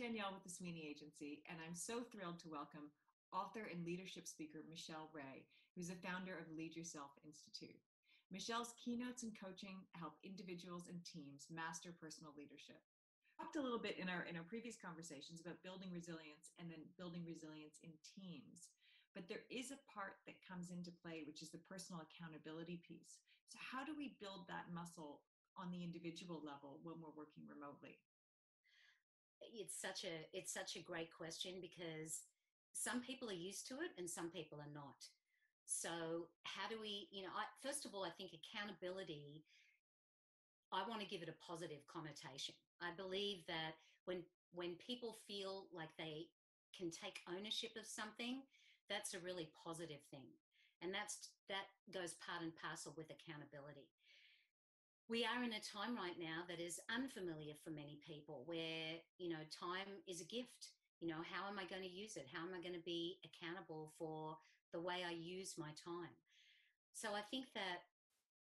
Danielle with the Sweeney Agency, and I'm so thrilled to welcome author and leadership speaker Michelle Ray, who's the founder of Lead Yourself Institute. Michelle's keynotes and coaching help individuals and teams master personal leadership. We talked a little bit in our previous conversations about building resilience and then building resilience in teams. But there is a part that comes into play, which is the personal accountability piece. So how do we build that muscle on the individual level when we're working remotely? It's such a great question, because some people are used to it and some people are not. So how do we, first of all, I think accountability, I want to give it a positive connotation. I believe that when people feel like they can take ownership of something, that's a really positive thing. And that goes part and parcel with accountability. We are in a time right now that is unfamiliar for many people, where, time is a gift. How am I going to use it? How am I going to be accountable for the way I use my time? So I think that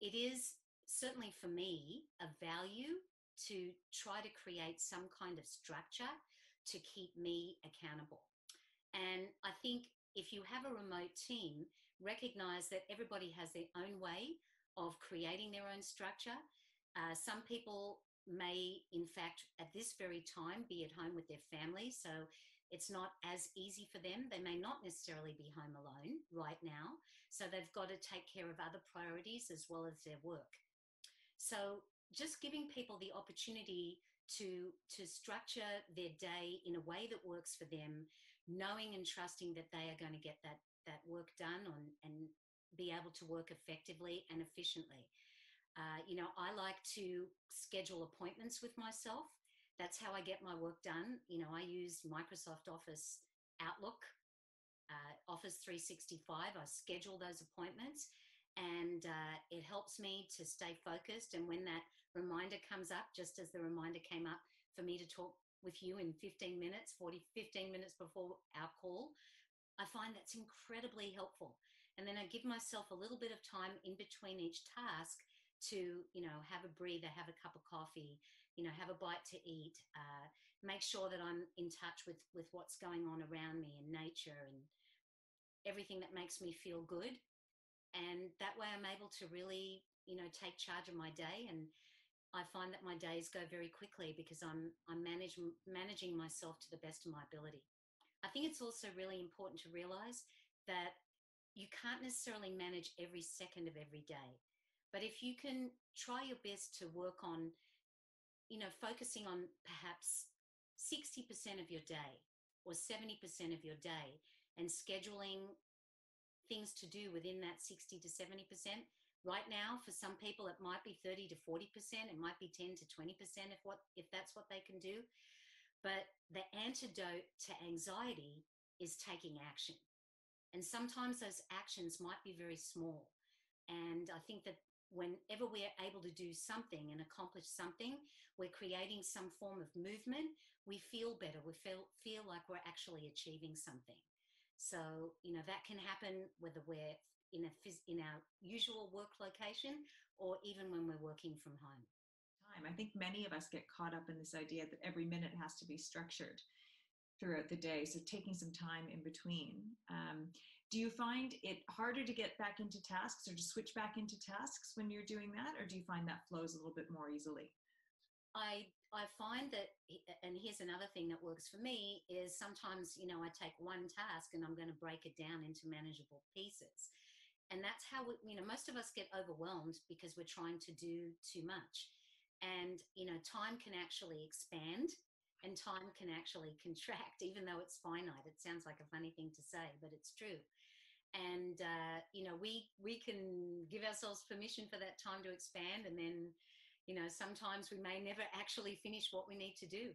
it is certainly for me a value to try to create some kind of structure to keep me accountable. And I think if you have a remote team, recognize that everybody has their own way of creating their own structure. Some people may, in fact, at this very time, be at home with their families, so it's not as easy for them. They may not necessarily be home alone right now, so they've got to take care of other priorities as well as their work. So just giving people the opportunity to structure their day in a way that works for them, knowing and trusting that they are going to get that work done and be able to work effectively and efficiently. I like to schedule appointments with myself. That's how I get my work done. I use Microsoft Office Outlook, Office 365. I schedule those appointments, and it helps me to stay focused. And when that reminder comes up, just as the reminder came up for me to talk with you in 15 minutes before our call, I find that's incredibly helpful. And then I give myself a little bit of time in between each task to, have a breather, have a cup of coffee, have a bite to eat, make sure that I'm in touch with what's going on around me in nature and everything that makes me feel good. And that way I'm able to really, take charge of my day. And I find that my days go very quickly because I'm managing myself to the best of my ability. I think it's also really important to realize that you can't necessarily manage every second of every day. But if you can try your best to work on, focusing on perhaps 60% of your day or 70% of your day and scheduling things to do within that 60 to 70%. Right now, for some people, it might be 30 to 40%. It might be 10 to 20% if that's what they can do. But the antidote to anxiety is taking action. And sometimes those actions might be very small. And I think that whenever we're able to do something and accomplish something, we're creating some form of movement, we feel better. We feel like we're actually achieving something. So, that can happen whether we're in our usual work location or even when we're working from home. I think many of us get caught up in this idea that every minute has to be structured throughout the day. So taking some time in between. Do you find it harder to get back into tasks or to switch back into tasks when you're doing that? Or do you find that flows a little bit more easily? I find that, and here's another thing that works for me, is sometimes, I take one task and I'm going to break it down into manageable pieces. And that's how, most of us get overwhelmed because we're trying to do too much. And, time can actually expand and time can actually contract, even though it's finite. It sounds like a funny thing to say, but it's true. And, we can give ourselves permission for that time to expand. And then, sometimes we may never actually finish what we need to do.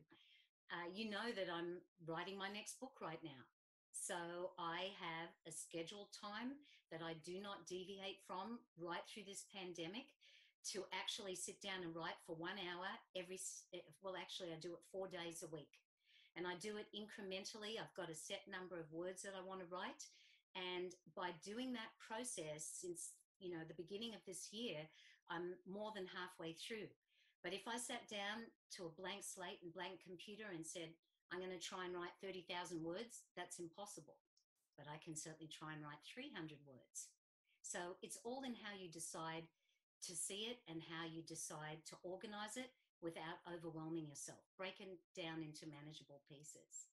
That I'm writing my next book right now. So I have a scheduled time that I do not deviate from right through this pandemic to actually sit down and write for 1 hour actually I do it 4 days a week. And I do it incrementally. I've got a set number of words that I want to write. And by doing that process since, the beginning of this year, I'm more than halfway through. But if I sat down to a blank slate and blank computer and said, I'm going to try and write 30,000 words. That's impossible, but I can certainly try and write 300 words. So it's all in how you decide to see it and how you decide to organize it without overwhelming yourself. Break it down into manageable pieces.